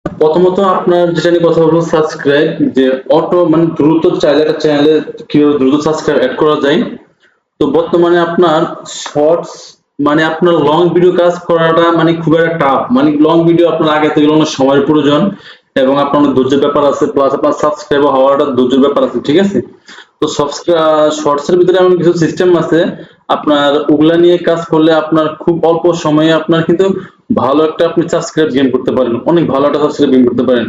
প্রথমত আপনার যেটা নিয়ে কথা বলবো সাবস্ক্রাইব, যে অটো মানে দ্রুত চাইলে একটা চ্যানেলে কিভাবে দ্রুত সাবস্ক্রাইব এড করা যায়। তো বর্তমানে আপনার শর্টস মানে আপনার লং ভিডিও কাজ করাটা মানে খুব একটা টাফ, মানে লং ভিডিও আপনার আগে থেকে অনেক সময়ের প্রয়োজন এবং আপনার অনেক ধৈর্যের ব্যাপার আছে, প্লাস আপনার সাবস্ক্রাইবার হওয়াটা ধৈর্যের ব্যাপার আছে, ঠিক আছে? তো শর্টস এর ভিতরে এমন কিছু সিস্টেম আছে আপনার ওগুলা নিয়ে কাজ করলে আপনার খুব অল্প সময়ে আপনার কিন্তু ভালো একটা আপনি সাবস্ক্রাইব গেইন করতে পারেন, অনেক ভালো একটা সাবস্ক্রাইব গেইন করতে পারেন।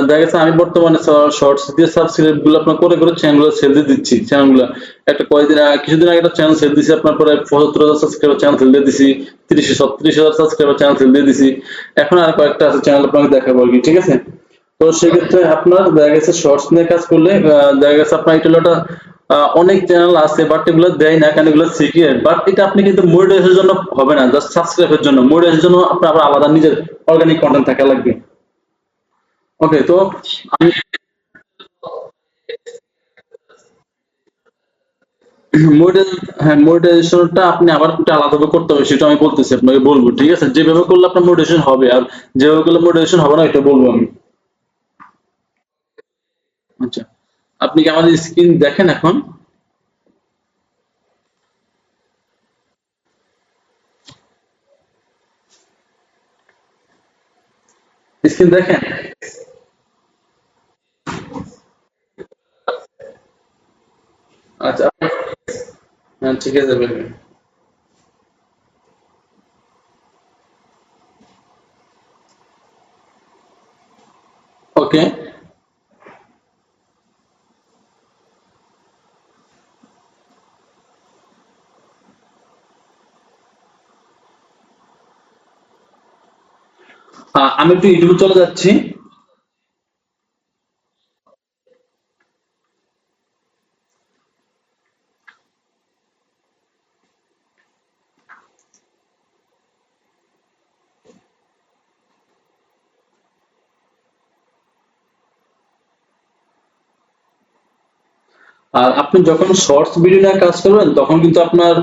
দেখা গেছে আমি বর্তমানে শর্টস দিয়ে সাবস্ক্রাইব গুলো আপনার করে করে চ্যানেলগুলো সেল দিয়ে দিচ্ছি, চ্যানেলগুলো একটা কয়েকদিন কিছুদিন আগে একটা চ্যানেল সেল দিছি আপনার প্রায় ৭৫,০০০ সাবস্ক্রাইবার চ্যানেল সেল দিয়ে দিছি, ৩০-৩৬,০০০ সাবস্ক্রাইবার চ্যানেল সেল দিয়ে দিছি। এখন আর কয়েকটা আছে চ্যানেল আপনাকে দেখাবো আর কি, ঠিক আছে? তো সেক্ষেত্রে আপনার দেখা গেছে শর্টস নিয়ে কাজ করলে দেখা গেছে আপনার এটা হলো একটা অনেক চ্যানেল আছে বাট এগুলো দেয় না কারণ এগুলো সিক্রেট, বাট এটা আপনি কিন্তু মনিটাইজেশনের জন্য হবে না, জাস্ট সাবস্ক্রাইবের জন্য। মনিটাইজেশনের জন্য আপনার আবার আলাদা নিজের অর্গানিক কন্টেন্ট থাকা লাগবে। ওকে, তো আমি হ্যাঁ, মনিটাইজেশনটা আপনি আবার একটু আলাদাভাবে করতে হবে, সেটা আমি বলতেছি, আপনাকে বলবো, ঠিক আছে? যেভাবে করলে আপনার মনিটাইজেশন হবে আর যেভাবে করলে মনিটাইজেশন হবে না এটা বলবো আমি। আচ্ছা, আপনি কি আমাদের স্ক্রিন দেখেন এখন? স্ক্রিন দেখেন? আচ্ছা, হ্যাঁ, ঠিক আছে ভাই। ওকে, আমি একটু ইউটিউবে চলে যাচ্ছি। আর আপনি যখন শর্টস ভিডিও নিয়ে কাজ করবেন তখন কিন্তু আপনার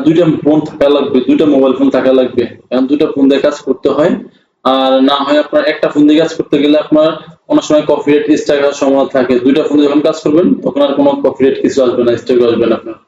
দুইটা ফোন থাকা লাগবে, দুইটা মোবাইল ফোন থাকা লাগবে, কারণ দুইটা ফোন দিয়ে কাজ করতে হয়। আর না হয় আপনার একটা ফোন দিয়ে কাজ করতে গেলে আপনার অনেক সময় কপিরাইট স্ট্রাইক হওয়ার সম্ভাবনা থাকে। দুইটা ফোন দিয়ে যখন কাজ করবেন তখন আর কোনো কপিরাইট কিছু আসবে না, স্ট্রাইক আসবে না আপনার।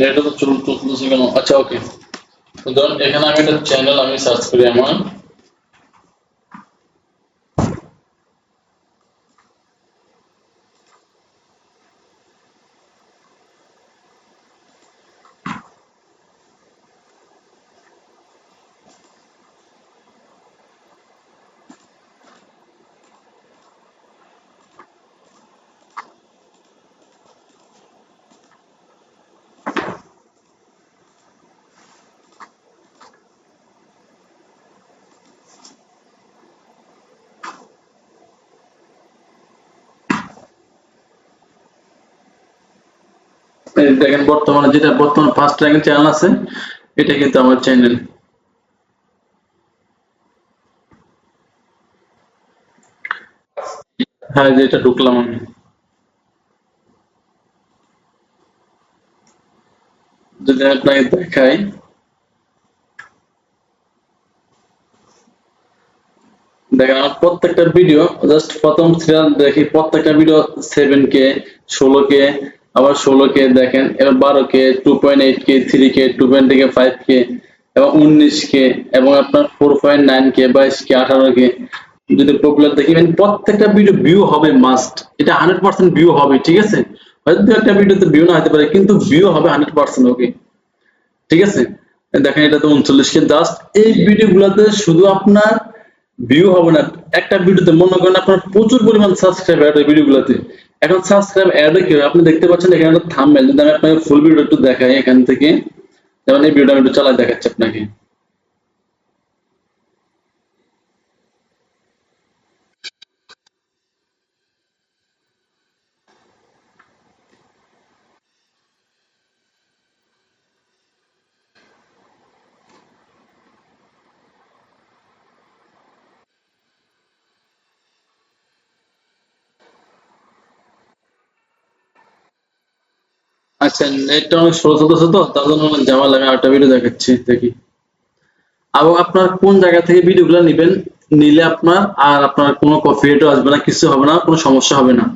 এটা তো চলতেছে কেন? আচ্ছা, ওকে। ধরুন এখানে আমি একটা চ্যানেল আমি সার্চ করি আমার। এই দেখেন বর্তমানে যেটা বর্তমানে ফার্স্ট র্যাঙ্কের চ্যানেল আছে, এটা কিন্তু আমার চ্যানেল। হ্যাঁ, যেটা ঢুকলাম আমি। যদি আপনাকে দেখাই, দেখেন আমার প্রত্যেকটা ভিডিও, জাস্ট প্রথম সিরিয়াল দেখি প্রত্যেকটা ভিডিও 7K, 16K, আবার 16K দেখেন, এবার 12K, 2.8K, 3K, 2.8K, 5K এবং 19K এবং আপনার 4.9K, 22K, 18K। যদি পপুলার দেখি মানে প্রত্যেকটা ভিডিও ভিউ হবে মাস্ট, এটা 100% ভিউ হবে, ঠিক আছে? হয়তো দু একটা ভিডিওতে ভিউ না হতে পারে কিন্তু ভিউ হবে 100%। ওকে, ঠিক আছে? দেখেন এটা তো 39K। জাস্ট এই ভিডিও গুলাতে শুধু আপনার ভিউ হবে না, একটা ভিডিওতে মনে করেন আপনার প্রচুর পরিমাণ সাবস্ক্রাইব অ্যাড হয় ভিডিও গুলাতে। এখন সাবস্ক্রাইব অ্যাড কি হয় আপনি দেখতে পাচ্ছেন এখানে একটা থাম্বনেল, যদি আমি আপনাকে ফুল ভিডিও একটু দেখাই এখান থেকে, যেমন এই ভিডিওটা আমি একটু চালাই দেখাচ্ছি আপনাকে। আচ্ছা, নেটটা অনেক স্লো চলতেছে তো তার জন্য অনেক ঝামেলা। আমি আরেকটা ভিডিও দেখাচ্ছি, দেখি। এবং আপনার কোন জায়গা থেকে ভিডিওগুলো নিবেন, নিলে আপনার আর আপনার কোনো কপিরাইটও আসবে না, কিছু হবে না, কোনো সমস্যা হবে না।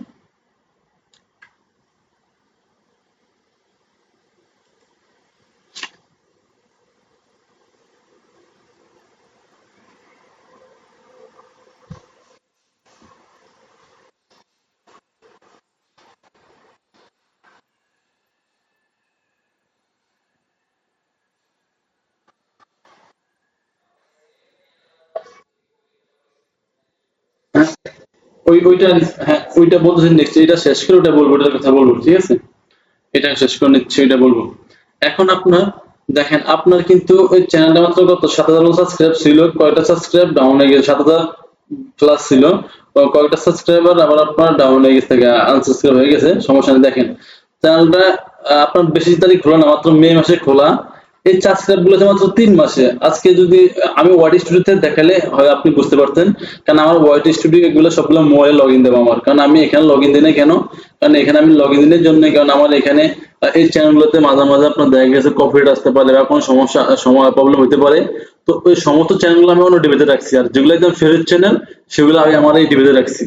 হ্যাঁ, ওইটা, হ্যাঁ ওইটা বলতেছি নেক্সট, এটা শেষ করে ওটা বলবো, ওটার কথা বলবো, ঠিক আছে? এটা শেষ করে নিচ্ছি, এটা বলবো। এখন আপনার দেখেন, আপনার কিন্তু ওই চ্যানেলটা মাত্র কত 7,000 সাবস্ক্রাইব ছিল, কয়টা সাবস্ক্রাইব ডাউন হয়ে গেছে, 7,000 প্লাস ছিল, কয়টা সাবস্ক্রাইবার আবার আপনার ডাউন হয়ে গেছে, আনসাবস্ক্রাইব হয়ে গেছে, সমস্যা নেই। দেখেন চ্যানেলটা আপনার বেশি তারিখ খোলা না, মাত্র মে মাসে খোলা। এই সাবস্ক্রাইব গুলো মাত্র 3 মাসে। আজকে যদি আমি ওয়াইড স্টুডিওতে দেখালে হয় আপনি বুঝতে পারতেন, কারণ আমার ওয়াইড স্টুডিও এগুলো সবগুলো মোবাইলে লগ ইন দেবো আমার, কারণ আমি এখানে লগ ইন দিই না কেন, কারণ এখানে আমি লগ ইন দিনের জন্য, কারণ আমার এখানে এই চ্যানেলগুলোতে মাঝে মাঝে আপনার দেখা গেছে কপিরাইট আসতে পারে বা কোনো সমস্যা সময় প্রবলেম হতে পারে। তো ওই সমস্ত চ্যানেলগুলো আমি অন্য ডিভাইসে রাখছি, আর যেগুলো একদম ফেভারিট চ্যানেল সেগুলো আমি আমার এই ডিভাইসে রাখছি।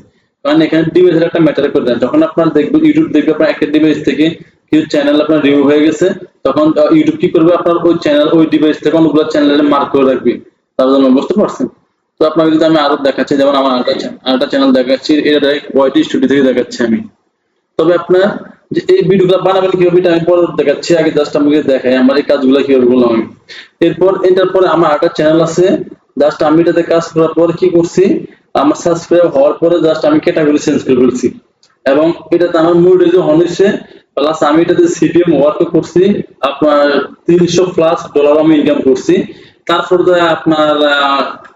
কারণ এখানে ডিভাইসের একটা ম্যাটার করে দেয়, যখন আপনার দেখবেন ইউটিউব দেখবে আপনার একটা ডিভাইস থেকে কিছু চ্যানেল আপনার রিমুভ হয়ে গেছে, তখন ইউটিউব কি করবে, আপনার ওই চ্যানেল ওই ডিভাইস থেকে অনেকগুলো চ্যানেলে মার্ক করে রাখবে। তার জন্য বুঝতে পারছেন? তো আপনাকে যদি আমি আরো দেখাচ্ছি, যেমন আমার আরেকটা চ্যানেল দেখাচ্ছি, এটা ডাইরেক্ট ওয়াইটি স্টুডিও থেকে দেখাচ্ছি আমি। তবে আপনার যে এই ভিডিওগুলো বানাবেন কিভাবে এটা আমি পরে দেখাচ্ছি, আগে জাস্ট আমাকে দেখাই আমার এই কাজগুলো কিভাবে বললাম আমি। এরপর এটার পরে আমার একটা চ্যানেল আছে, জাস্ট আমি এটাতে কাজ করার পরে কি করছি, আমার সাবস্ক্রাইব হওয়ার পরে জাস্ট আমি ক্যাটাগরি চেঞ্জ করে ফেলছি, এবং এটাতে আমার মনিটাইজেশন হয়েছে, প্লাস আমি এটাতে সিপিএম ওয়ার্ক করছি, আপনার $300+ আমি ইনকাম করছি। তারপর আপনার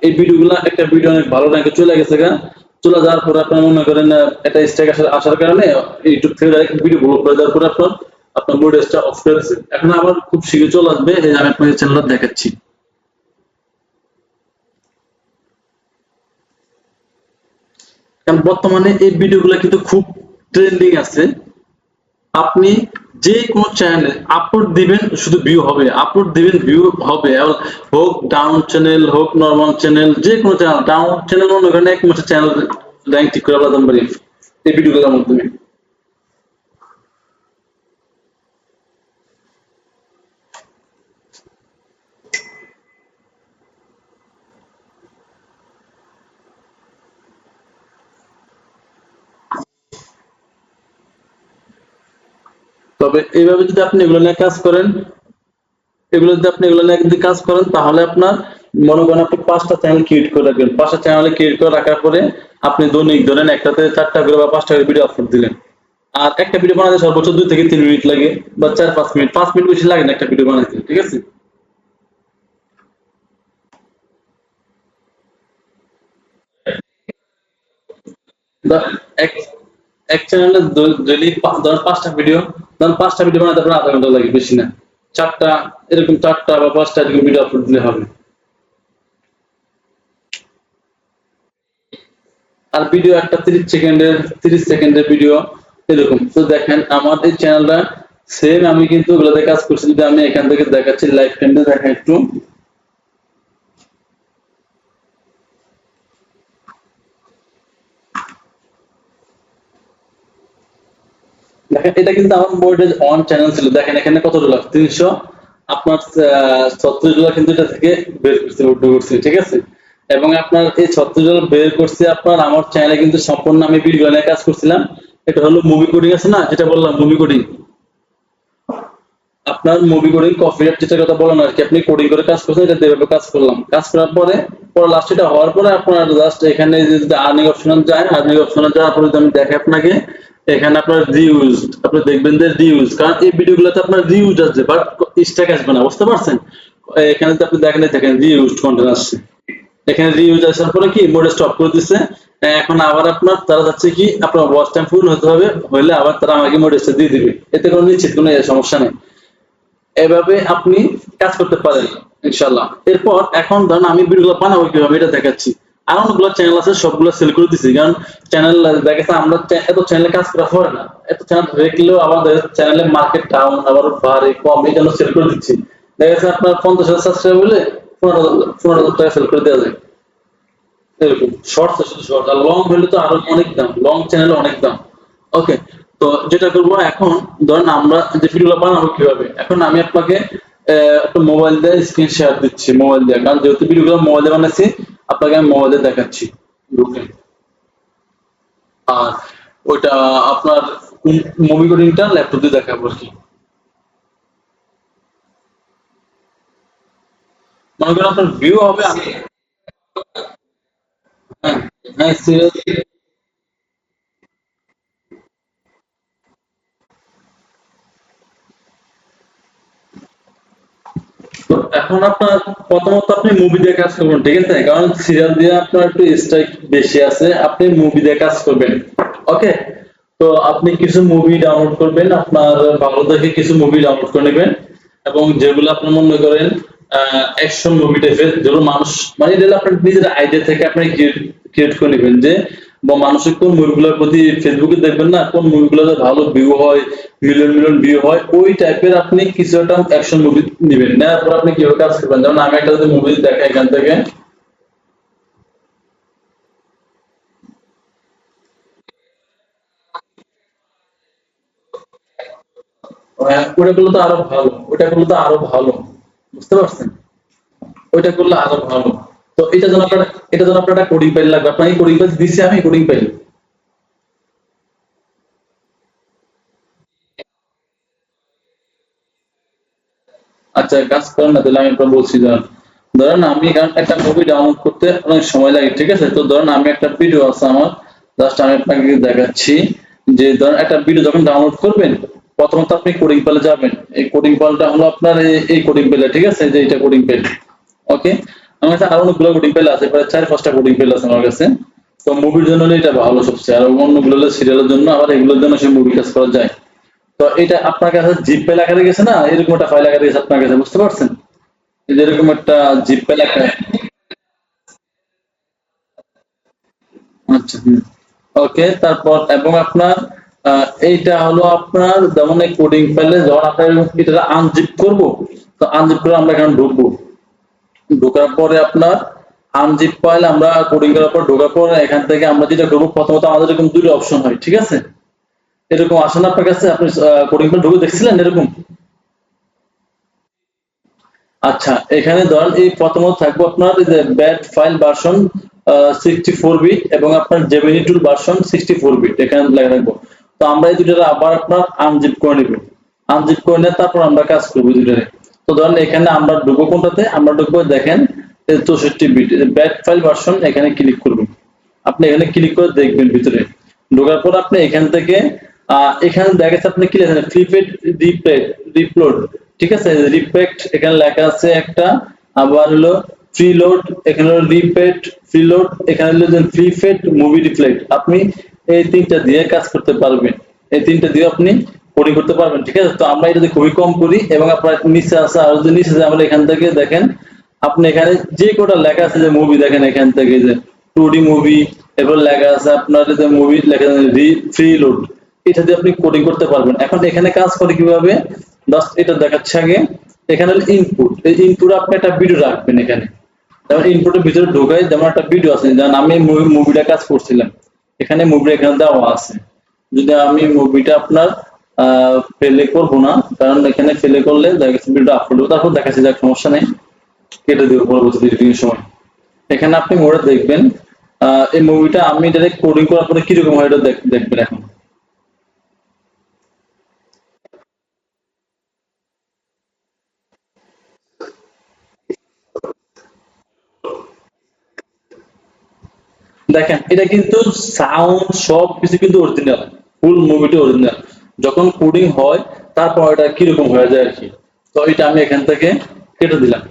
এই ভিডিওগুলা, একটা ভিডিও অনেক ভালো র্যাঙ্কে চলে গেছে গা, চলে যাওয়ার পরে আপনার মনে করেন একটা স্ট্রাইক আসার কারণে ইউটিউব থেকে ডাইরেক্ট ভিডিও ব্লক করে দেওয়ার পরে আপনার আপনার মোডেসটা অফ করে দিচ্ছে। এখন আবার খুব শীঘ্রই চলে আসবে, এই আমি আপনাকে চ্যানেলটা দেখাচ্ছি। কারণ বর্তমানে এই ভিডিওগুলো কিন্তু খুব ট্রেন্ডিং আছে। আপনি যে কোনো চ্যানেলে আপলোড দিবেন, শুধু ভিউ হবে, আপলোড দিবেন ভিউ হবে, হোক ডাউন চ্যানেল হোক নর্মাল চ্যানেল, যে কোনো চ্যানেল, ডাউন চ্যানেল মনে করেন এক মাসের চ্যানেল র্যাঙ্ক ঠিক করে বলতে পারি এই ভিডিওগুলোর মাধ্যমে। তবে এইভাবে যদি আপনি এগুলো নিয়ে কাজ করেন, তাহলে আপনার মনে করেন আপনি 5টা চ্যানেল ক্রিয়েট করে রাখবেন, 5টা চ্যানেল ক্রিয়েট করে রাখার পরে আপনি দৈনিক ধরেন একটাতে 4টা করে বা 5টা করে ভিডিও আপলোড দিলেন। আর একটা ভিডিও বানাতে সর্বোচ্চ 2 থেকে 3 মিনিট লাগে, বা 4-5 মিনিট, 5 মিনিট বেশি লাগে না একটা ভিডিও বানাতে, ঠিক আছে? এক এক চ্যানেলে ডেইলি ধরেন 5টা ভিডিও বানাতে আপনার আধা ঘন্টা লাগে, বেশি না। 4টা, এরকম 4টা বা 5টা এরকম ভিডিও আপলোড দিলে হবে। আর ভিডিও একটা 30 সেকেন্ডের ভিডিও এরকম। তো দেখেন আমার এই চ্যানেলটা সেম, আমি কিন্তু ওগুলোতে কাজ করছি। যদি আমি এখান থেকে দেখাচ্ছি, লাইভ ফ্রেন্ডে দেখা একটু দেখেন, এটা কিন্তু আমার মোডেজ অন চ্যানেল ছিল। দেখেন এখানে কত ডলার, 300 আপনার $36 কিন্তু এটা থেকে বের করছে, উঠে করছে, ঠিক আছে? এবং আপনার এই $36 বের করছে আপনার আমার চ্যানেলে কিন্তু সম্পূর্ণ আমি ভিডিও নিয়ে কাজ করছিলাম। এটা হলো মুভি কোডিং আছে না, যেটা বললাম মুভি কোডিং, আপনার মুভি কোডিং কপিরাইট যেটার কথা বলেন আর কি, আপনি কোডিং করে কাজ করছেন, এটা এভাবে কাজ করলাম। কাজ করার পরে লাস্ট এটা হওয়ার পরে আপনার জাস্ট এখানে যদি আর্নিং অপশনে যায়, আর্নিং অপশনে যাওয়ার পরে আমি দেখে আপনাকে এখানে আপনার রিউজ, আপনি দেখবেন যে রিউজ, কারণ এই ভিডিওগুলোতে আপনার রিউজ আসবে বাট স্ট্যাক আসবে না, বুঝতে পারছেন? এখানে তো আপনি দেখেন রিউজ কন্টেন্ট আসছে, এখানে রিউজ আসার পরে কি মোড স্টপ করে দিচ্ছে। এখন আবার আপনার তারা যাচ্ছে কি আপনার ওয়াচ টাইম ফুল হতে হবে, হইলে আবার তারা আমাকে মোড স্টপ দিয়ে দিবে, এতে কোনো নিশ্চিত কোনো সমস্যা নেই। এভাবে আপনি কাজ করতে পারেন ইনশাআল্লাহ। এরপর এখন ধরুন আমি ভিডিওগুলো বানাবো কিভাবে এটা দেখাচ্ছি। আর অনেকগুলো চ্যানেল আছে, সবগুলো সেল করে দিছি, কারণ চ্যানেল দেখা গেছে আমরা এত চ্যানেলে কাজ করা হয় না, এত চ্যানেল রেখলেও আমাদের চ্যানেলের মার্কেট ডাউন আবার বাড়ে কম, এই জন্য সেল করে দিচ্ছি। দেখা গেছে আপনার 50,000 সাবস্ক্রাইব হলে 15,000 টাকা সেল করে দেওয়া যায় এরকম। শর্টস শুধু শর্ট, আর লং হলে তো আরো অনেক দাম, লং চ্যানেলে অনেক দাম। ওকে, তো যেটা করবো এখন, ধরেন আমরা যে ভিডিওগুলো বানাবো কিভাবে, এখন আমি আপনাকে একটা মোবাইল দিয়ে স্ক্রিন শেয়ার দিচ্ছি, মোবাইল দিয়ে, কারণ যেহেতু ভিডিওগুলো মোবাইলে বানাচ্ছি আপনাকে আমি মোবাইলে দেখাচ্ছি গ্রুপে। আর ওইটা আপনার মুভি কোডিংটা ল্যাপটপ দিয়ে দেখাবো আর কি। মনে করেন আপনার ভিউ হবে, আমি হ্যাঁ, হ্যাঁ সিরিয়াস। তো এখন আপনার প্রথমত আপনি মুভি দিয়ে কাজ করবেন, ঠিক আছে, কারণ সিরিয়াল দিয়ে আপনার একটু স্ট্রাইক বেশি আছে, আপনি মুভি দিয়ে কাজ করবেন। ওকে, তো আপনি কিছু মুভি ডাউনলোড করবেন, আপনার ভালো দেখে কিছু মুভি ডাউনলোড করে নেবেন, এবং যেগুলো আপনি মনে করেন অ্যাকশন মুভি টাইপের, যেগুলো মানুষ মানে এটা আপনার নিজের আইডিয়া থেকে আপনি ক্রিয়েট করে নেবেন, যে বা মানুষের কোন মুভিগুলোর প্রতি ফেসবুকে দেখবেন না, কোন মুভিগুলোতে ভালো ভিউ হয়, মিলিয়ন মিলিয়ন ভিউ হয়, ওই টাইপের আপনি কিছু একটা অ্যাকশন মুভি নেবেন, নেওয়ার পর আপনি কিভাবে কাজ করবেন, যেমন আমি একটা যদি মুভি দেখা এখান থেকে, ওটা করলে তো আরো ভালো, ওটা করলে তো আরো ভালো, বুঝতে পারছেন, ওইটা করলে আরো ভালো। তো এটা জন্য আপনার একটা কোডিং ফাইল লাগবে, আপনার এই কোডিং ফাইল দিচ্ছি আমি, কোডিং ফাইল। আচ্ছা কাজ করেন না, তাহলে আমি আপনার বলছি, ধরেন ধরেন আমি একটা মুভি ডাউনলোড করতে অনেক সময় লাগে, ঠিক আছে, তো ধরেন আমি একটা ভিডিও আছে আমার, জাস্ট আমি আপনাকে দেখাচ্ছি, যে ধরেন একটা ভিডিও যখন ডাউনলোড করবেন, প্রথমত আপনি কোডিং ফাইলে যাবেন, এই কোডিং ফাইলটা হলো আপনার এই কোডিং ফাইলে, ঠিক আছে, যে এটা কোডিং ফাইল। ওকে, আমার কাছে আরো অনেকগুলো কোডিং ফাইল আছে, প্রায় 4-5টা কোডিং ফাইল আছে আমার কাছে। তো মুভির জন্য হলে এটা ভালো সবচেয়ে, আর অন্যগুলো হলে সিরিয়ালের জন্য, আবার এগুলোর জন্য সে মুভি কাজ করা যায়। তো এটা আপনার কাছে জিপ ফাইল আকারে গেছে না, এরকম একটা ফাইল আকারে গেছে আপনার কাছে, বুঝতে পারছেন, এই যে এরকম একটা জিপ ফাইল আকারে। আচ্ছা, ওকে, তারপর এবং আপনার এইটা হলো আপনার, যেমন এই কোডিং ফাইলে যখন আপনার এটা আনজিপ করব, তো আনজিপ করে আমরা এখানে ঢুকবো, ঢোকার পরে আপনার আনজিপ ফাইল আমরা কোডিং করার পর ঢোকার পর এখান থেকে আমরা যেটা করবো, প্রথমত আমাদের এরকম দুটো অপশন হয়, ঠিক আছে, এরকম আসে না আপনার কাছে, আপনি কোডিং ফাইল ঢুকে দেখছিলেন এরকম। আচ্ছা, এখানে ধরেন এই প্রথমত থাকবো আপনার এই যে ব্যাট ফাইল ভার্সন 64 বিট এবং আপনার জেমিনি টুল ভার্সন 64 বিট, এখানে লেখা রাখবো। তো আমরা এই দুটো আবার আপনার আনজিপ করে নিব, আনজিপ করে নিয়ে তারপর আমরা কাজ করবো দুটোরে। তো ধরেন এখানে আমরা ঢুকবো কোনটাতে, আমরা ঢুকবো দেখেন 64 বিট ব্যাট ফাইল ভার্সন, এখানে ক্লিক করবেন, আপনি এখানে ক্লিক করে দেখবেন ভিতরে, ঢোকার পর আপনি এখান থেকে এখানে দেখা যাচ্ছে আপনি কি লেখেন, ফ্লিপেড রিপ্লোড, ঠিক আছে, রিপেক্ট এখানে লেখা আছে একটা, আবার হলো ফ্রিলোড, এখানে হলো রিপেট ফ্রিলোড, এখানে হলো ফ্রিফেড মুভি রিফ্লেক্ট, আপনি এই তিনটা দিয়ে কাজ করতে পারবেন, এই তিনটা দিয়ে আপনি কোডিং করতে পারবেন, ঠিক আছে। তো আমরা এটা খুবই কম করি, এবং আপনার নিচে আছে, আর যদি নিচে যায় আমরা এখান থেকে দেখেন, আপনি এখানে যে কোটা লেখা আছে যে মুভি, দেখেন এখান থেকে যে 2D মুভি, এরপর লেখা আছে আপনার যে মুভি লেখা আছে ফ্রি লোড, এটা দিয়ে আপনি কোডিং করতে পারবেন। এখন এখানে কাজ করে কিভাবে, জাস্ট এটা দেখাচ্ছে আগে, এখানে ইনপুট, এই ইনপুট আপনি একটা ভিডিও রাখবেন এখানে, যেমন ইনপুটের ভিতরে ঢোকাই, যেমন একটা ভিডিও আছে, যেমন আমি মুভিটা কাজ করছিলাম, এখানে মুভি এখানে দেওয়া আছে, যদি আমি মুভিটা আপনার প্লে করবো না, কারণ এখানে প্লে করলে দেখা গেছে ভিডিও আপলোড হবে, তারপর দেখাচ্ছে যাক সমস্যা নেই, কেটে দেবো পরবর্তী এডিটিং সময়। এখানে আপনি মোড়ে দেখবেন এই মুভিটা আমি ডাইরেক্ট কোডিং করার পরে কিরকম হয় এটা দেখবেন এখন। দেখেন এটা কিন্তু সাউন্ড সব কিছু কিন্তু অরিজিনাল, ফুল মুভিটা অরিজিনাল, যখন কোডিং হয় তারপর এটা কিরকম হয়ে যায় আর কি। তো এটা আমি এখান থেকে কেটে দিলাম,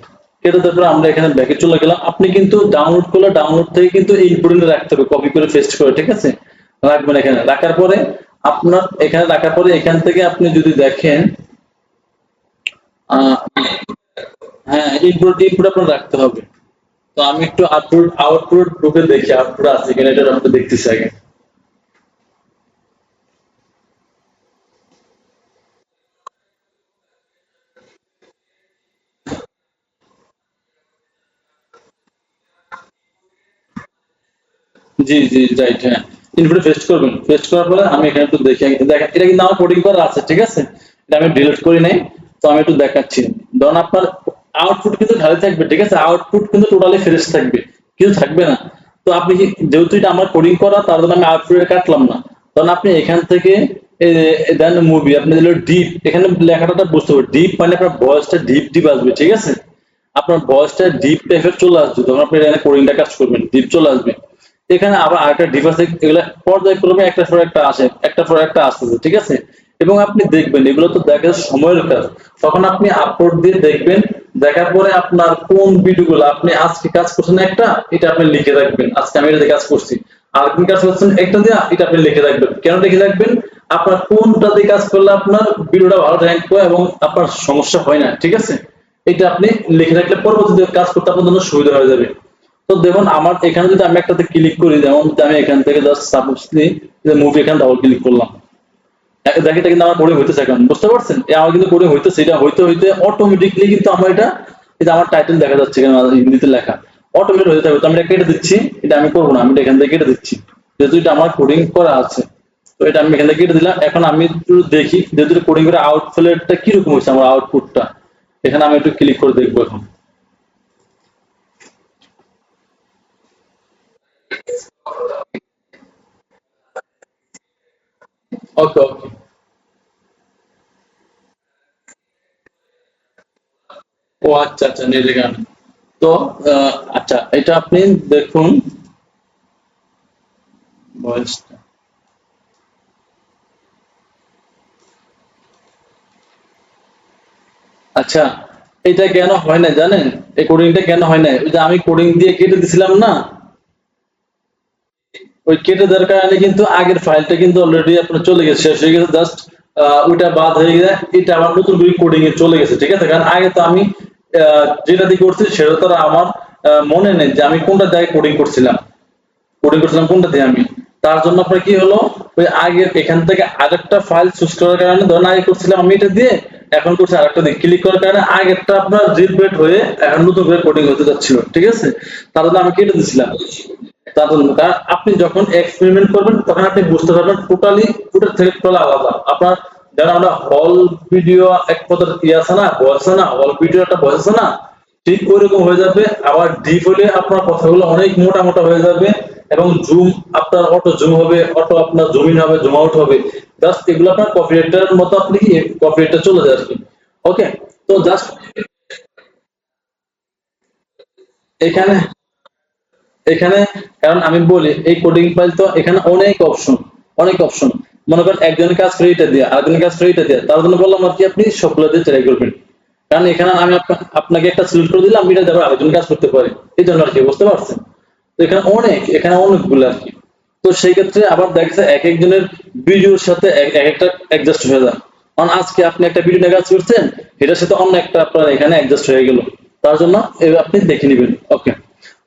কেটে দেওয়ার পর আমরা এখানে ব্যাকে চলে গেলাম, আপনি কিন্তু ডাউনলোড করলে ডাউনলোড থেকে কিন্তু ইনপুট রাখতে হবে, কপি করে পেস্ট করে, ঠিক আছে, রাখবেন এখানে, রাখার পরে আপনার এখানে রাখার পরে এখান থেকে আপনি যদি দেখেন আহ হ্যাঁ ইনপুট ইনপুট আপনার রাখতে হবে, তো আমি একটু আউটপুট গ্রুপে দেখি আউটপুট আছে কিনা, এটা আপনি দেখতেছি আগে। জি জি রাইট, হ্যাঁ। ইনপুটে পেস্ট করবেন, পেস্ট করার পরে আমি এখানে একটু দেখি, দেখেন এটা কিন্তু আমার কোডিং করা আছে, ঠিক আছে, এটা আমি ডিলিট করি নাই। তো আমি একটু দেখাচ্ছি, ধরুন আপনার আউটপুট কিন্তু খালি থাকবে, ঠিক আছে, আউটপুট কিন্তু টোটালি ফ্রেশ থাকবে, কিছু থাকবে না। তো আপনি যেহেতু এটা আমার কোডিং করা, তার জন্য আমি আউটপুটে কাটলাম না। তখন আপনি এখান থেকে দেন মুভি আপনি দিল ডিপ, এখানে লেখাটা বুঝতে হবে, ডিপ মানে আপনার ভয়েসটা ডিপ ডিপ আসবে, ঠিক আছে, আপনার ভয়েসটা ডিপ টাইপের চলে আসবে, তখন আপনি এখানে কোডিংটা কাজ করবেন, ডিপ চলে আসবে। এখানে আবার আরেকটা ডিপ আছে, এগুলা পর্যায়ক্রমে একটার পর একটা আসে, একটার পর একটা আসতেছে, ঠিক আছে। এবং আপনি দেখবেন এগুলো তো দেখা সময়ের কাজ, তখন আপনি আপলোড দিয়ে দেখবেন, দেখার পরে আপনার কোন ভিডিওগুলো আপনি আজকে কাজ করছেন একটা, এটা আপনি লিখে রাখবেন, আজকে আমি এটা কাজ করছি। আর আপনি কাজ করছেন একটা দিয়ে, এটা আপনি লিখে রাখবেন। কেন লিখে রাখবেন? আপনার কোনটা দিয়ে কাজ করলে আপনার ভিডিওটা ভালো র্যাঙ্ক করে এবং আপনার সমস্যা হয় না, ঠিক আছে, এটা আপনি লিখে রাখলে পরবর্তীতে কাজ করতে আপনার জন্য সুবিধা হয়ে যাবে। তো দেখুন আমার এখানে যদি আমি একটাতে ক্লিক করি, যেমন যদি আমি এখান থেকে জাস্ট সাপোজলি মুভি এখানে ডাবল ক্লিক করলাম, দেখে এটা কিন্তু আমার কোডিং হইতেছে, এখন বুঝতে পারছেন, আমার কিন্তু কোডিং হইতেছে, এটা হইতে হইতে অটোমেটিকলি কিন্তু আমার এটা আমার টাইটেল দেখা যাচ্ছে এখানে হিন্দিতে লেখা, অটোমেটিক হয়ে যাবে। তো আমি এটা কেটে দিচ্ছি, এটা আমি করবো না, আমি এটা এখান থেকে কেটে দিচ্ছি, যেহেতু এটা আমার কোডিং করা আছে। তো এটা আমি এখান থেকে কেটে দিলাম। এখন আমি একটু দেখি যেহেতু কোডিং করে আউটফুটটা কিরকম হয়েছে আমার আউটপুটটা, এখানে আমি একটু ক্লিক করে দেখবো এখন। ওকে ওকে। ও আচ্ছা আচ্ছা, নিজে গান। তো আচ্ছা এটা আপনি দেখুন ভয়েসটা। আচ্ছা, এটা কেন হয় না জানেন? এই কোডিংটা কেন হয় না? ওই যে আমি কোডিং দিয়ে কেটে দিছিলাম না, ওই কেটে দেওয়ার কারণে কিন্তু আগের ফাইলটা কিন্তু অলরেডি আপনার চলে গেছে, শেষ হয়ে গেছে, জাস্ট ওইটা বাদ হয়ে গেছে, এটা আবার নতুন করে কোডিং এ চলে গেছে, ঠিক আছে, কারণ আগে তো আমি যেটা দিয়ে করছি সেটা তো আর আমার মনে নেই যে আমি কোনটা দিয়ে কোডিং করছিলাম, কোডিং করছিলাম কোনটা দিয়ে আমি। তার জন্য আপনার কি হলো, ওই আগের এখান থেকে আরেকটা ফাইল চুজ করার কারণে, ধরেন আগে করছিলাম আমি এটা দিয়ে, এখন করছি আরেকটা দিয়ে, ক্লিক করার কারণে আগেরটা আপনার রিপেট হয়ে এখন নতুন করে কোডিং হতে যাচ্ছিল, ঠিক আছে, তার জন্য আমি কেটে দিছিলাম। তার জন্য, কারণ আপনি যখন এক্সপেরিমেন্ট করবেন তখন আপনি বুঝতে পারবেন টোটালি ওটার থেকে টোটালি আলাদা আপনার। যেন আমরা হল ভিডিও এক কথা ইয়ে আছে না, ভয়েস আছে না, হল ভিডিও একটা ভয়েস আছে না, ঠিক ওইরকম হয়ে যাবে। আবার ডিপ হলে আপনার কথাগুলো অনেক মোটা মোটা হয়ে যাবে, এবং জুম আপনার অটো জুম হবে, অটো আপনার জুম ইন হবে, জুম আউট হবে, জাস্ট এগুলো আপনার কপিরাইটের মতো আপনি কি কপিরাইটটা চলে যায় আর কি। ওকে। তো জাস্ট এখানে এখানে কারণ আমি বলি এই কোডিং ফাইল তো এখানে অনেক অপশন, অনেক অপশন। মনে করেন একজনের কাজ করে এটা দিয়ে, আরেকজনের কাজ করে এটা দিয়ে, তার জন্য বললাম আর কি আপনি সবগুলো দিয়ে ট্রাই করবেন। কারণ এখানে আমি আপনাকে একটা সিলেক্ট করে দিলাম, এটা দিয়ে আরেকজন কাজ করতে পারে, এই জন্য আর কি, বুঝতে পারছেন। তো এখানে এখানে অনেকগুলো আর কি। তো সেই ক্ষেত্রে আবার দেখা যায় এক একজনের ভিডিওর সাথে এক একটা অ্যাডজাস্ট হয়ে যায়। কারণ আজকে আপনি একটা ভিডিও নিয়ে কাজ করছেন, এটার সাথে অন্য একটা আপনার এখানে অ্যাডজাস্ট হয়ে গেল, তার জন্য আপনি দেখে নেবেন। ওকে।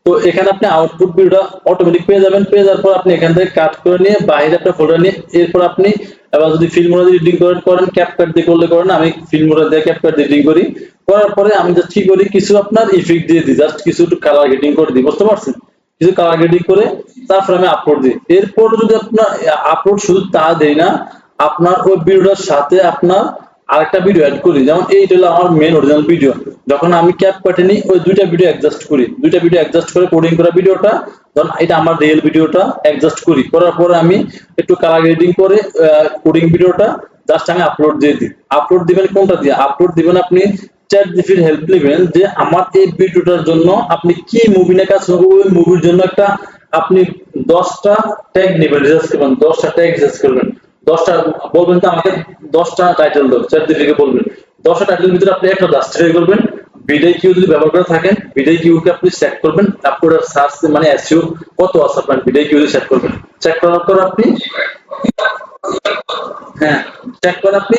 তো এখানে আপনি আউটপুট ভিডিওটা অটোমেটিক পেয়ে যাবেন, পেয়ে যাওয়ার পর আপনি এখান থেকে কাট করে নিয়ে বাইরে একটা ফোল্ডার নিয়ে, এরপর আপনি এবার যদি ফিল্ম মোড এডিটিং করেন ক্যাপকাট দিয়ে করলে করেন, আমি ফিল্ম মোড দিয়ে ক্যাপকাট এডিটিং করি। করার পরে আমি জাস্ট কি করি, কিছু আপনার ইফেক্ট দিয়ে দিই, জাস্ট কিছু একটু কালার গ্রেডিং করে দিই, বুঝতে পারছেন, কিছু কালার গ্রেডিং করে তারপর আমি আপলোড দিই। এরপর যদি আপনার আপলোড শুধু তা দেই না, আপনার ওই ভিডিওটার সাথে আপনার আরেকটা ভিডিও অ্যাড করি, যেমন এইটা হলো আমার মেন অরিজিনাল ভিডিও, যখন আমি ক্যাপ কাটে নিই ওই দুইটা ভিডিও অ্যাডজাস্ট করি, দুইটা ভিডিও অ্যাডজাস্ট করে কোডিং করা ভিডিওটা, ধরুন এটা আমার রিয়েল ভিডিওটা অ্যাডজাস্ট করি, করার পরে আমি একটু কালার গ্রেডিং করে কোডিং ভিডিওটা জাস্ট আমি আপলোড দিয়ে দিই। আপলোড দিবেন কোনটা দিয়ে আপলোড দিবেন, আপনি চ্যাট জিপিটির হেল্প নেবেন যে আমার এই ভিডিওটার জন্য আপনি কি মুভি নিয়ে কাজ করবেন, ওই মুভির জন্য একটা আপনি 10টা ট্যাগ নেবেন, রিসার্চ করবেন, 10টা ট্যাগ রিসার্চ করবেন, 10টা বলবেন তো আমাকে 10টা টাইটেল দাও, চ্যাট জিপিটিকে বলবেন 10টা টাইটেলের ভিতরে আপনি একটা জাস্টিফাই করবেন। বিডাই কিউ যদি ব্যবহার করে থাকেন, বিডাই কিউ কে আপনি সেট করবেন, আপনার সার্চ মানে এসইও কত আছে আপনার বিডাই কিউ সেট করবেন। চেক করার পর আপনি, হ্যাঁ, চেক করে আপনি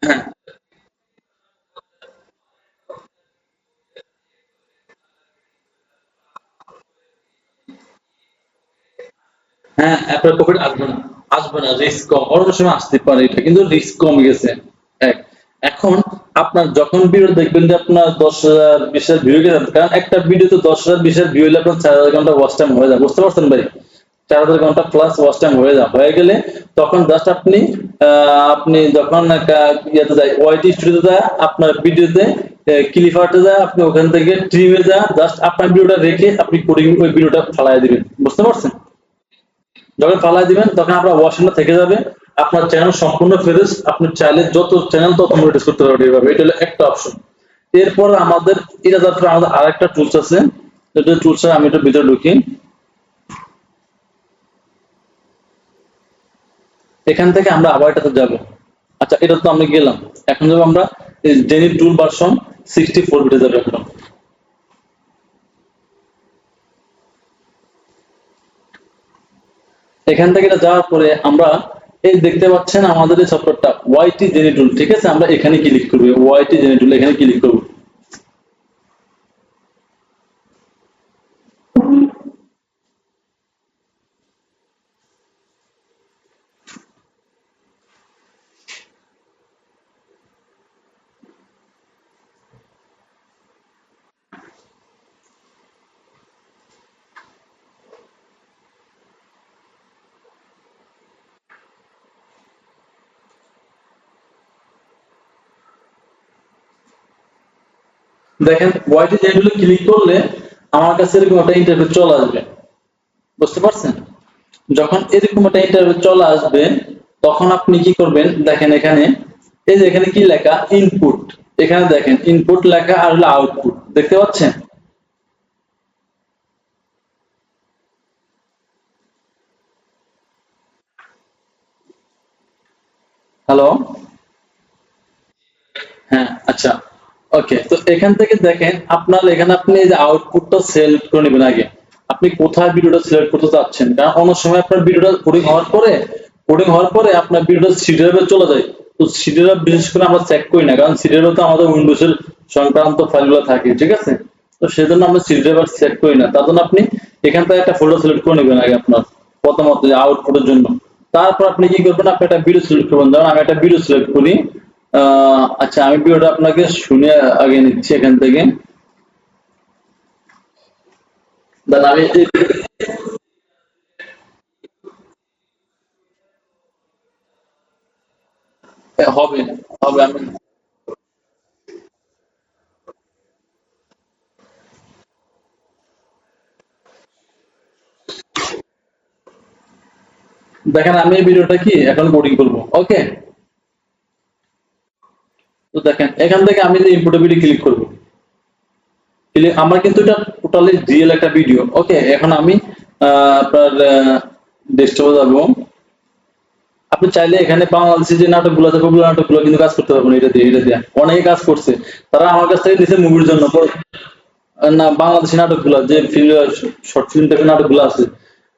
হ্যাঁ হ্যাঁ, আপনার প্রফিট আসবে না, রিস্ক কম, অন্য সময় আসতে পারে, এটা কিন্তু রিস্ক কমে গেছে। এক, এখন আপনার যখন ভিডিও দেখবেন যে আপনার 10,000 20,000 ভিউ গেছে, কারণ একটা ভিডিওতে 10,000 20,000 ভিউ হলে আপনার 4,000 ঘন্টা ওয়াচ টাইম হয়ে যায়, বুঝতে পারছেন ভাই? 4,000 ঘন্টা প্লাস ওয়াচ টাইম হয়ে গেলে তখন জাস্ট আপনি যখন ইয়েতে যায়, ওয়াইটি স্টুডিওতে যায়, আপনার ভিডিওতে ক্লিপারতে যায়, আপনি ওখান থেকে ট্রিমে যায়, জাস্ট আপনার ভিডিওটা রেখে আপনি কোডিং ওই ভিডিওটা ফালাই দিবেন, বুঝতে পারছেন? যখন ফালাই দিবেন তখন আপনার ওয়াশিংটা থেকে যাবে, আপনার চ্যানেল সম্পূর্ণ ফ্রেশ, আপনি চাইলে যত চ্যানেল তত মনিটাইজ করতে পারবেন এইভাবে। এটা হলো একটা অপশন। এরপর আমাদের এটা যাত্রা আমাদের আরেকটা টুলস আছে, যেটা টুলস আমি একটু ভিতরে ঢুকি। এখান থেকে আমরা আবার এটাতে যাব। আচ্ছা, এটা তো আমরা গেলাম, এখন যাব আমরা জেনি টুল ভার্সন 64 বিটে যাবে এখন। এখান থেকে এটা যাওয়ার পরে আমরা এই দেখতে পাচ্ছেন আমাদের এই সফটওয়্যারটা ওয়াইটি জেনি টুল, ঠিক আছে? আমরা এখানে ক্লিক করব, ওয়াইটি জেনি টুল এখানে ক্লিক করব। দেখেন ওয়াইটি জেনি টুলে ক্লিক করলে আমার কাছে এরকম একটা ইন্টারফেস চলে আসবে, বুঝতে পারছেন? যখন এরকম একটা ইন্টারফেস চলে আসবে তখন আপনি কি করবেন, দেখেন এখানে এই যে এখানে কি লেখা ইনপুট, এখানে দেখেন ইনপুট লেখা আর হলো আউটপুট, দেখতে পাচ্ছেন? হ্যালো, হ্যাঁ, আচ্ছা, ওকে। তো এখান থেকে দেখেন আপনার এখানে আপনি এই যে আউটপুটটা সিলেক্ট করে নেবেন আগে, আপনি কোথায় ভিডিওটা সিলেক্ট করতে চাচ্ছেন, কারণ অনেক সময় আপনার ভিডিওটা কোডিং হওয়ার পরে আপনার ভিডিওটা সিডিআর চলে যায়। তো সিডিআর বিশেষ করে আমরা চেক করি না, কারণ সিডিআর তো আমাদের উইন্ডোজের সংক্রান্ত ফাইলগুলো থাকে, ঠিক আছে? তো সেজন্য আমরা সিডিআর চেক করি না, তার জন্য আপনি এখান থেকে একটা ফোল্ডার সিলেক্ট করে নেবেন আগে আপনার প্রথমত আউটপুটের জন্য। তারপর আপনি কি করবেন, আপনি একটা ভিডিও সিলেক্ট করবেন, ধরুন আমি একটা ভিডিও সিলেক্ট করি। আচ্ছা, আমি ভিডিওটা আপনাকে শুনে আগে নিচ্ছি এখান থেকে। দেন আমি হবে হবে আমি দেখেন আমি এই ভিডিওটা কি এখন কোডিং করব, ওকে? তো দেখেন এখান থেকে আমি যে ইনপুট ভিডিও ক্লিক করব, আমার কিন্তু এটা টোটালি রিয়েল একটা ভিডিও, ওকে? এখন আমি আপনার ডেস্কটপে যাব। আপনি চাইলে এখানে বাংলাদেশি যে নাটকগুলো আছে ওগুলো নাটকগুলো কিন্তু কাজ করতে পারবেন, এটা দিয়ে অনেকে কাজ করছে, তারা আমার কাছ থেকে নিচে মুভির জন্য না বাংলাদেশি নাটকগুলো যে ফিল্ম, শর্ট ফিল্ম টাইপের নাটকগুলো আছে,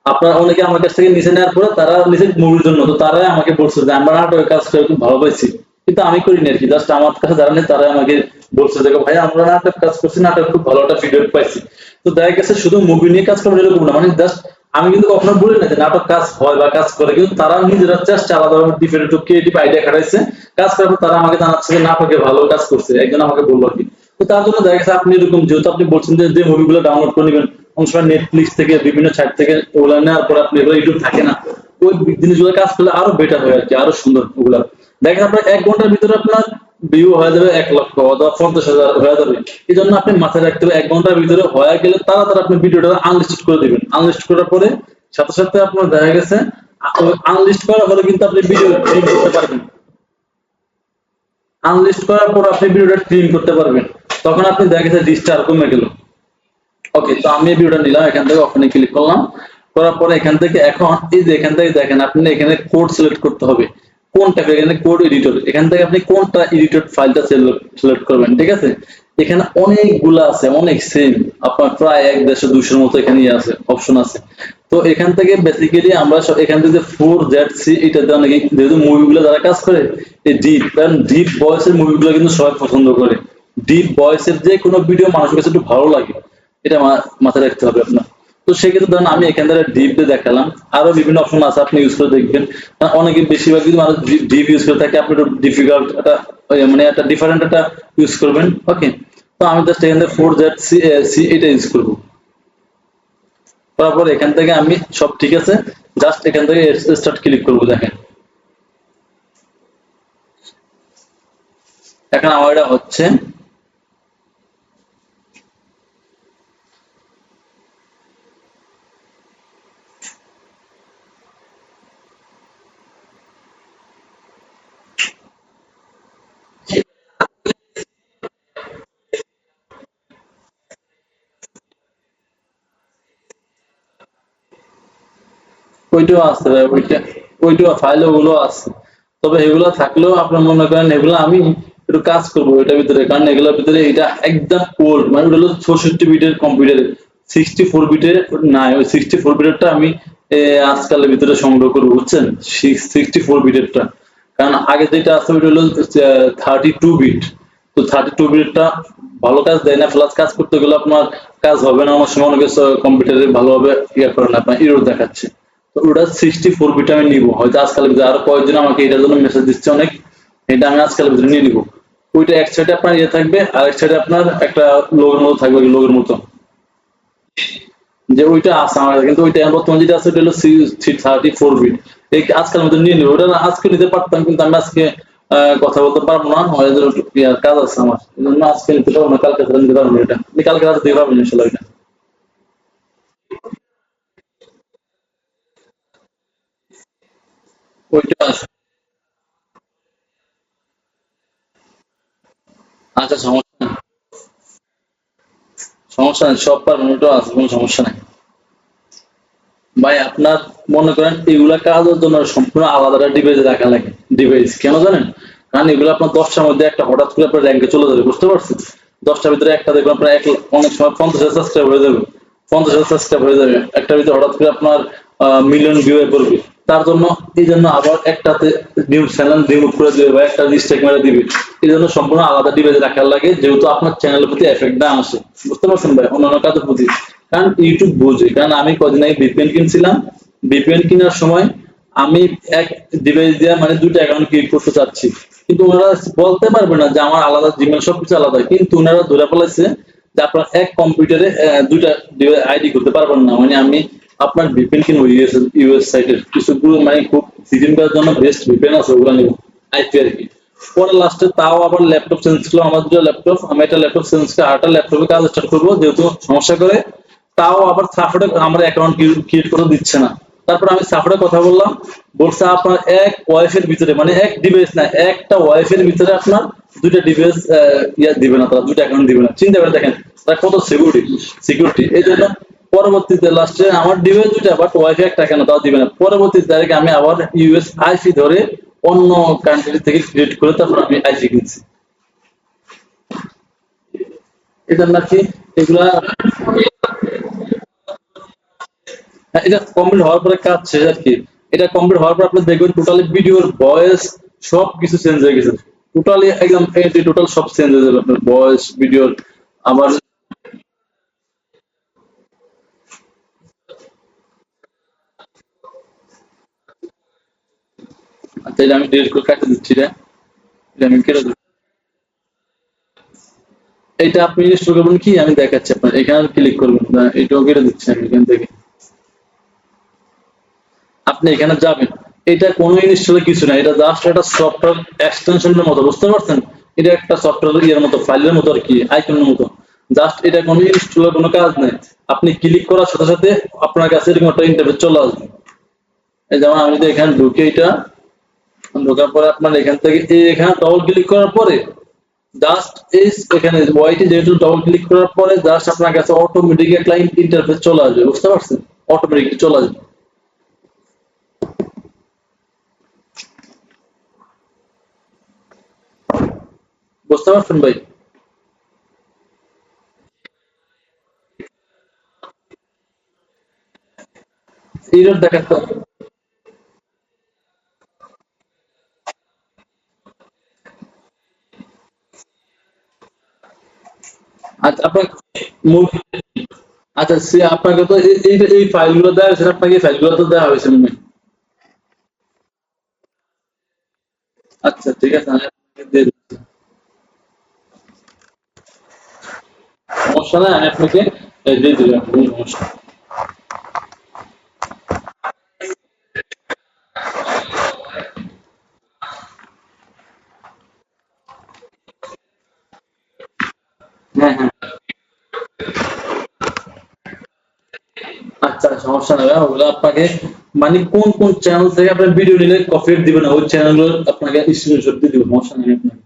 আপনারা অনেকে আমার কাছ থেকে নিচে নেওয়ার পরে তারা নিচে মুভির জন্য, তো তারাই আমাকে বলছে যে আমরা নাটকের কাজ করে খুব ভালো পাইছি, কিন্তু আমি করিনি আর কি, জাস্ট আমার কাছে যারা নেই তারাই আমাকে বলছে যে ভাই আমরা নাটক কাজ করছি, নাটক খুব ভালো একটা ফিডব্যাক পাইছি। তো দেখা গেছে শুধু মুভি নিয়ে কাজ করবেন এরকম না, মানে জাস্ট আমি কিন্তু কখনো বলি না যে নাটক কাজ হয় বা কাজ করে, কিন্তু তারা নিজেরা চেষ্টা আলাদাভাবে ডিফারেন্ট ক্রিয়েটিভ আইডিয়া খাটাইছে, কাজ করার পর তারা আমাকে জানাচ্ছে যে নাটকে ভালো কাজ করছে, একজন আমাকে বললো আর কি। তো তার জন্য দেখা গেছে আপনি এরকম যেহেতু আপনি বলছেন যে যে মুভিগুলো ডাউনলোড করে নেবেন, অনেক সময় নেটফ্লিক্স থেকে বিভিন্ন সাইট থেকে ওগুলো নেওয়ার পর আপনি এগুলো ইউটিউব থাকে না, ওই জিনিসগুলো কাজ করলে আরো বেটার হয় আর কি, আরো সুন্দর ওগুলা। দেখেন আপনার 1 ঘন্টার ভিতরে আপনার ভিউ হয়ে যাবে 1 লক্ষ অথবা 50,000 হয়ে যাবে। এই জন্য আপনি মাথায় রাখতে হবে 1 ঘন্টার ভিতরে হয়ে গেলে তাড়াতাড়ি আপনি ভিডিওটা আনলিস্ট করে দিবেন। আনলিস্ট করার পরে সাথে সাথে আপনার দেখা গেছে আনলিস্ট করার পরে কিন্তু আপনি ভিডিও ট্রিম করতে পারবেন। আনলিস্ট করার পর আপনি ভিডিওটা ট্রিম করতে পারবেন, তখন আপনি দেখা গেছে রিচটা আর কমে গেল। ওকে, তো আমি ভিডিওটা নিলাম, এখান থেকে ওখানে ক্লিক করলাম, করার পরে এখান থেকে এখন এই যে এখান থেকে দেখেন আপনি এখানে কোড সিলেক্ট করতে হবে, কোন টাইপের, এখানে কোড এডিটর, এখান থেকে আপনি কোনটা এডিটর ফাইলটা সিলেক্ট করবেন, ঠিক আছে? এখানে অনেকগুলা আছে, অনেক সেম আপনার প্রায় 1-150-200 মতো এখানে আছে অপশন আছে। তো এখান থেকে বেসিক্যালি আমরা এখান থেকে 4ZC এটা দেওয়া নাকি, যেহেতু মুভিগুলো যারা কাজ করে এই ডিপ, কারণ ডিপ ভয়েসের মুভিগুলো কিন্তু সবাই পছন্দ করে, ডিপ ভয়েসের যে কোনো ভিডিও মানুষের কাছে একটু ভালো লাগে, এটা মাথায় রাখতে হবে আপনার। তো সেক্ষেত্রে ধরেন আমি এখান থেকে ডিপ দিয়ে দেখালাম, আরো বিভিন্ন অপশন আছে আপনি ইউজ করে দেখবেন। অনেকে বেশিরভাগ যদি মানুষ ডিপ ইউজ করে থাকে, আপনি একটু ডিফিকাল্ট একটা মানে একটা ডিফারেন্ট একটা ইউজ করবেন। ওকে, তো আমি জাস্ট এখান থেকে 4Z সি এটা ইউজ করবো। তারপর এখান থেকে আমি সব ঠিক আছে, জাস্ট এখান থেকে স্টার্ট ক্লিক করবো। দেখেন এখন আমার এটা হচ্ছে। ওইটাও আছে ভাই, ওইটা ফাইল ওগুলো আছে। তবে এগুলো থাকলেও আপনার মনে করেন এগুলো আমি একটু কাজ করবো এটার ভিতরে, কারণ এগুলোর ভিতরে এটা একদম ওল্ড, মানে ওটা হলো 64 বিটের কম্পিউটারে, 64 বিটের নাই, ওই 64 বিটেরটা আমি আজকালের ভিতরে সংগ্রহ করবো, বুঝছেন? 64 বিটেরটা। কারণ আগে যেটা আছে ওইটা হলো 32 বিট। তো 32 বিটটা ভালো কাজ দেয় না, প্লাস কাজ করতে গেলে আপনার কাজ হবে না, অনেক সময় অনেক কম্পিউটারে ভালোভাবে ইয়ে করে না, আপনার এরর দেখাচ্ছে। তো ওটা 64 বিট আমি নিবো, হয়তো আজকালের ভিতরে আরো কয়েকজন আমাকে এটার জন্য মেসেজ দিচ্ছে অনেক, এটা আমি আজকালের ভিতরে নিয়ে নিবো। ওইটা এক সাইডে আপনার ইয়ে থাকবে, আর এক সাইডে আপনার একটা লোগোর মতো থাকবে, লোগোর মতো, যে ওইটা আছে আমার কাছে। কিন্তু ওইটা বর্তমানে যেটা আছে ওটা হলো 34 বিট। এই আজকালের মধ্যে নিয়ে নেবো, ওটা না আজকে নিতে পারতাম, কিন্তু আমি আজকে কথা বলতে পারবো না, হয়তো একটু কাজ আছে আমার, এই জন্য আজকে নিতে পারবো না, কালকে নিতে পারবো না। এটা আপনি কালকে রাতে দিতে পারবেন ইনশাল্লাহ এটা। ওইটা আছে। আচ্ছা, সমস্যা নেই, সমস্যা নেই, সব পারবেন, ওইটাও আছে, কোনো সমস্যা নেই। ভাই আপনার মনে করেন এগুলা কাজের জন্য সম্পূর্ণ আলাদা ডিভাইস রাখা লাগে। ডিভাইস কেন জানেন? কারণ এগুলো আপনার 10টার মধ্যে একটা হঠাৎ করে আপনার র্যাঙ্কে চলে যাবে, বুঝতে পারছেন? 10টার ভিতরে একটা দেখবেন আপনার অনেক সময় 50,000 সাবস্ক্রাইব হয়ে যাবে, 50,000 সাবস্ক্রাইব হয়ে যাবে একটার ভিতরে, হঠাৎ করে আপনার মিলিয়ন ভিউ এ পড়বে। তার জন্য এই জন্য আবার একটাতে নিউ চ্যানেল রিমুভ করে দিবে বা একটা রিস্টেক মেরে দিবে। এই জন্য সম্পূর্ণ আলাদা ডিভাইস রাখার লাগে, যেহেতু আপনার চ্যানেলের প্রতি এফেক্ট না আসে, বুঝতে পারছেন ভাই? অন্যান্য কাজের প্রতি, কারণ ইউটিউব বুঝে, কারণ আমি কদিন আগে ভিপিএন কিনছিলাম। ভিপিএন কেনার সময় আমি এক ডিভাইস দিয়ে মানে দুটো অ্যাকাউন্ট ক্রিয়েট করতে চাচ্ছি, কিন্তু ওনারা বলতে পারবে না যে আমার আলাদা জিমেল সবকিছু আলাদা, কিন্তু ওনারা ধরে ফেলেছে যে আপনার এক কম্পিউটারে দুইটা আইডি করতে পারবেন না। মানে আমি আপনার ভিপিএন কিনবো, ইউএস সাইটের কিছুগুলো মানে খুব সিজন করার জন্য বেস্ট ভিপিএন আছে, ওগুলো নিবো আইপি আর কি। পরে লাস্টে তাও আবার ল্যাপটপ চেঞ্জ করলাম, আমার দুটো ল্যাপটপ, আমি একটা ল্যাপটপ চেঞ্জ করে আরেকটা ল্যাপটপে কাজ স্টার্ট করবো, যেহেতু সমস্যা করে। তাও আবার সাপোর্টে আমার অ্যাকাউন্ট ক্রিয়েট করে দিচ্ছে না। তারপর আমি সাপোর্টে কথা বললাম, বলছে আপনার এক ওয়াইফের ভিতরে, মানে এক ডিভাইস না, একটা ওয়াইফের ভিতরে আপনার দুইটা ডিভাইস ইয়া দিবে না, তারা দুইটা অ্যাকাউন্ট দিবে না। চিন্তা করে দেখেন তারা কত সিকিউরিটি, সিকিউরিটি। এই জন্য পরবর্তীতে লাস্টে আমার ডিভাইস দুইটা, বাট ওয়াইফাই একটা কেন তাও দিবে না। পরবর্তী তারিখে আমি আবার ইউএস আইপি ধরে অন্য কান্ট্রি থেকে ক্রিয়েট করে তারপর আমি আইপি কিনছি। এটা নাকি এগুলা, হ্যাঁ, এটা কমপ্লিট হওয়ার পরে কাজ শেষ আর কি। এটা কমপ্লিট হওয়ার পর আপনি দেখবেন টোটালি ভিডিওর ভয়েস সব কিছু চেঞ্জ হয়ে গেছে, টোটালি একদম টোটাল সব চেঞ্জ হয়ে যাবে আপনার ভয়েস ভিডিওর। আবার আচ্ছা, এটা আমি ডিলিট করে কাটে দিচ্ছি রে, এটা আমি কেটে দিচ্ছি। এটা আপনি ইনস্টল করবেন কি আমি দেখাচ্ছি আপনার, এখানে ক্লিক করবেন না, এটাও কেটে দিচ্ছি আমি এখান থেকে। আপনি এখানে যাবেন, এটা কোনো ইনস্টলের কিছু না, এটা জাস্ট একটা সফটওয়্যার এক্সটেনশনের মতো, বুঝতে পারছেন? এটা একটা সফটওয়্যার ইয়ের মতো, ফাইলের মতো আর কি, আইকনের মতো। জাস্ট এটা কোনো ইনস্টলের কোনো কাজ নেই। আপনি ক্লিক করার সাথে সাথে আপনার কাছে এরকম একটা ইন্টারফেস চলে আসবে। এই যেমন আমি যদি এখানে ঢুকে, এটা ঢোকার পরে আপনার এখান থেকে এই এখানে ডবল ক্লিক করার পরে জাস্ট এই এখানে ওয়াইটি যেহেতু ডবল ক্লিক করার পরে জাস্ট আপনার কাছে অটোমেটিক একটা ইন্টারফেস চলে আসবে, বুঝতে পারছেন? অটোমেটিক চলে আসবে, বুঝতে পারছেন ভাই? এরর দেখাচ্ছে। আচ্ছা, আপনার মুভি আচ্ছা সে আপনাকে তো এই ফাইলগুলো দেওয়া হয়েছে, আপনাকে এই ফাইলগুলো তো দেওয়া হয়েছে মনে হয়। আচ্ছা ঠিক আছে, আমি আপনাকে দিয়ে দিচ্ছি। সমস্যা নাই, আমি আপনাকে দিয়ে দিলাম, কোনো সমস্যা নেই। হ্যাঁ হ্যাঁ, আচ্ছা সমস্যা নেই, ওগুলো আপনাকে মানে কোন কোন চ্যানেল থেকে আপনার ভিডিও নিলে কপিরাইট দিবে না, ওই চ্যানেলগুলো আপনাকে স্ক্রিনশট দিয়ে দিব, সমস্যা নেই আপনার।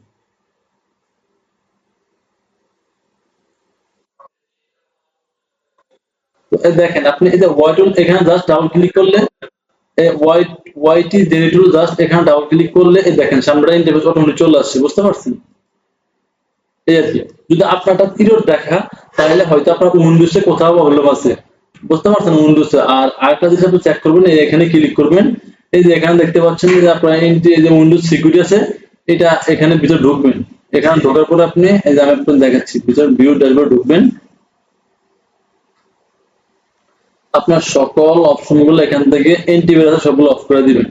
তো এই দেখেন আপনি এই যে ওয়াইট এখানে জাস্ট ডাবল ক্লিক করলে, এই ওয়াইটি জেনে জাস্ট এখানে ডাবল ক্লিক করলে এই দেখেন সামনে ইন্টারফেস অটোমেটিক চলে আসছে, বুঝতে পারছেন? এই আর কি। যদি আপনারটা পিরিয়ড দেখা, তাহলে হয়তো আপনার উইন্ডোজে কোথাও প্রবলেম আছে, বুঝতে পারছেন? উইন্ডোজে। আর আরেকটা জিনিস আপনি চেক করবেন, এই এখানে ক্লিক করবেন, এই যে এখানে দেখতে পাচ্ছেন যে আপনার এই যে উইন্ডোজ সিকিউরিটি আছে, এটা এখানে ভিতরে ঢুকবেন। এখানে ঢোকার পরে আপনি এই যে আমি আপনাকে দেখাচ্ছি, ভিতরে ভিউ ড্যাশবোর্ড ঢুকবেন। আপনার সকল অপশনগুলো এখান থেকে অ্যান্টিভাইরাস সবগুলো অফ করে দিবেন।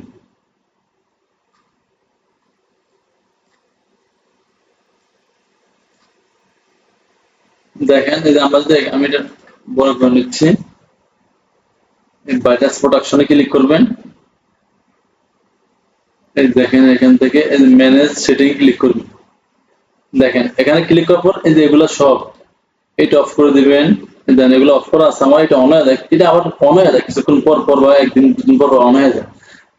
দেখেন এই যে আমরা যদি আমি এটা বড় করে নিচ্ছি, ভাইরাস প্রোটেকশনে ক্লিক করবেন। এই দেখেন এখান থেকে এই যে ম্যানেজ সেটিং ক্লিক করবেন। দেখেন এখানে ক্লিক করার পর এই যে এগুলো সব এটা অফ করে দিবেন। দেন এগুলো অফ করা আছে আমার, এটা অন হয়ে যায়, এটা আবার অন হয়ে যায় কিছুক্ষণ পর পর বা একদিন দুদিন পর অন হয়ে যায়।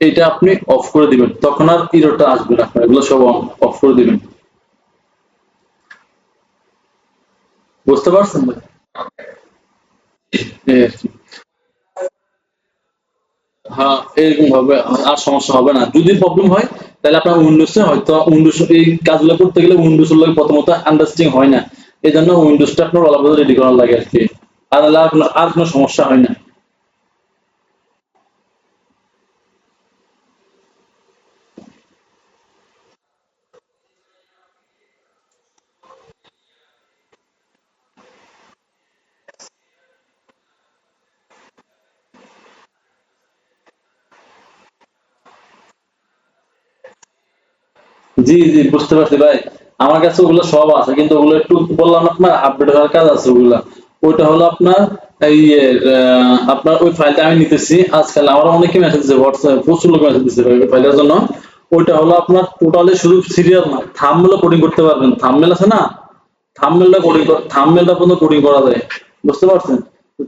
এটা আপনি অফ করে দিবেন, তখন আর ইরোটা আসবে না, আপনার এগুলো সব অফ করে দিবেন। বুঝতে পারছেন ভাই? এই আর কি। হ্যাঁ এরকম ভাবে আর সমস্যা হবে না। যদি প্রবলেম হয় তাহলে আপনার উইন্ডোজে হয়তো উইন্ডোজ এই কাজগুলো করতে গেলে উইন্ডোজের লাগে প্রথমত আন্ডারস্ট্যান্ডিং হয় না, এই জন্য উইন্ডোজটা আপনার আলাদা রেডি করা লাগে আর কি। আর নাহলে আর কোনো সমস্যা হয় না। জি জি বুঝতে পারছি ভাই, আমার কাছে ওগুলো সব আছে, কিন্তু ওগুলো একটু বললাম না আপনার আপডেট হওয়ার কাজ আছে ওগুলা। ওইটা হলো আপনার এই আপনার ওই ফাইলটা আমি নিতেছি আজকাল, আমার অনেকে মেসেজ দিচ্ছে হোয়াটসঅ্যাপ, প্রচুর লোক মেসেজ দিচ্ছে ভাই ওই ফাইলের জন্য। ওইটা হলো আপনার টোটালি শুধু সিরিয়াল না, থাম্বনেলও কোডিং করতে পারবেন। থাম্বনেল আছে না, থাম্বনেলটা কোডিং, থাম্বনেলটা পর্যন্ত কোডিং করা যায়, বুঝতে পারছেন?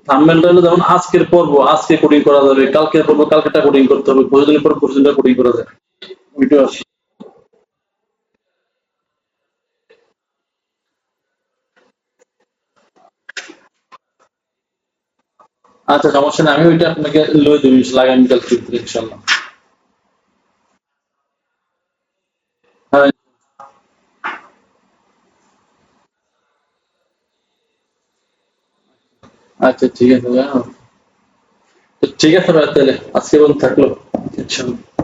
থাম্বনেলটা হলো যেমন আজকের পর্ব আজকে কোডিং করা যাবে, কালকের পর্ব কালকেটা কোডিং করতে হবে, পরশুদিনের পর পরশুদিনটা কোডিং করা যায়। ওইটা আছে। আচ্ছা সমস্যা নেই, আমি ওইটা আপনাকে লয়ে দেবো ইনশাল্লাহ আগামীকাল ভিতরে ইনশাল্লাহ। হ্যাঁ, আচ্ছা ঠিক আছে ভাই, তো ঠিক আছে ভাই, তাহলে আজকে বন্ধ থাকলো ইনশাল্লাহ।